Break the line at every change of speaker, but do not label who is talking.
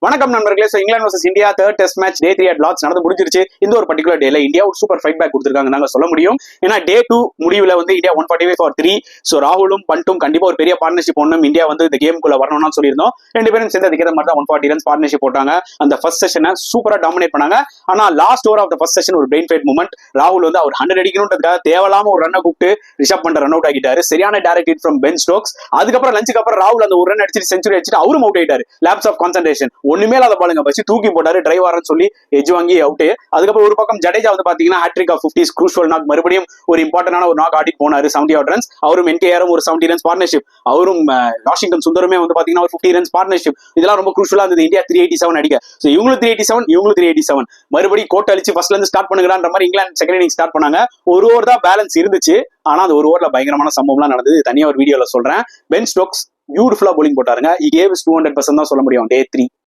வணக்கம் நண்பர்களே. So England versus India third test match day 3 at Lord's நடந்து முடிஞ்சிருச்சு. இந்த ஒரு பர்டிகுலர் டேல இந்தியா ஒரு சூப்பர் ஃபைட் பேக் கொடுத்துருக்காங்க நாங்க சொல்ல முடியும். ஏன்னா டே 2 முடிவில் வந்து இந்தியா 145 for 3. ஸோ ராகுலும் பண்டும் கண்டிப்பா ஒரு பெரிய பார்ட்னர்ஷிப் ஒன்றும் இந்தியா வந்து இந்த கேமுக்குள்ள வரணும்னு சொல்லியிருந்தோம். ரெண்டு பேரும் சேர்ந்து அதுக்கேற்ற மாதிரி தான் 140 ரன்ஸ் பார்ட்னர்ஷிப் போட்டாங்க. அந்த ஃபர்ஸ்ட் செஷனை சூப்பரா டாமினேட் பண்ணாங்க. ஆனா last over of the first session ஒரு பிரெயின் ஃபைட் மூமெண்ட். ராகுல் வந்து அவர் 100 அடிக்கணும்ன்றதுக்காக தேவையில்லாம ஒரு ரன்னை கூப்பிட்டு ரிஷப் பண்ட் ரன் அவுட் ஆகிட்டாரு. சரியான direct hit from Ben Stokes. அதுக்கப்புறம் லஞ்சுக்கு அப்புறம் ராகுல் அந்த ஒரு ரன் அடிச்சுட்டு செஞ்சுரி அடிச்சுட்டு அவரும் அவுட் ஆயிட்டாரு. லேப்ஸ் ஆஃப் கான்சன்ட்ரேஷன் ஒண்ணுமே இல்லாத பாலுங்க வச்சு தூக்கி போட்டாரு. டிரைவர்னு சொல்லி எஜ் வாங்கி அவுட். அதுக்கப்புறம் ஒரு பக்கம் ஜடேஜா வந்து பாத்தீங்கன்னா ஹேட்ரிக் ஆஃப் 50 க்ரூஷியல் நாக், மறுபடியும் ஒரு இம்பார்ட்டன்டான ஒரு நாக் ஆடி போனாரு. 70 odd ரன்ஸ். அவரும் என்கேஆரும் ஒரு 70 ரன்ஸ் பார்ட்னர்ஷிப். அவரும் வாஷிங்டன் சுந்தரமே வந்து பாத்தீங்கன்னா ஒரு 50 ரன்ஸ் பார்ட்னர்ஷிப். இதெல்லாம் ரொம்ப க்ரூஷியலா இருந்தது. இந்தியா 387 அடிக்க. ஸோ இவங்களும் 387 இவங்களும் 387 மறுபடியும் கோட்டை அழிச்சு ஃபர்ஸ்ட்ல இருந்து ஸ்டார்ட் பண்ணுங்கன்ற மாதிரி இங்கிலாந்து செகண்ட் இன்னிங்ஸ் ஸ்டார்ட் பண்ணாங்க. ஒரு ஓவர் தான் பேலன்ஸ் இருந்துச்சு. ஆனா அந்த ஒரு ஓவர்ல பயங்கரமான சம்பவம்லாம் நடந்தது. தனியா ஒரு வீடியோல சொல்றேன். பென் ஸ்டோக்ஸ் பியூட்டிஃபுல்லா bowling போட்டாருங்க. he gave his 200% தான் சொல்ல முடியும் டே 3.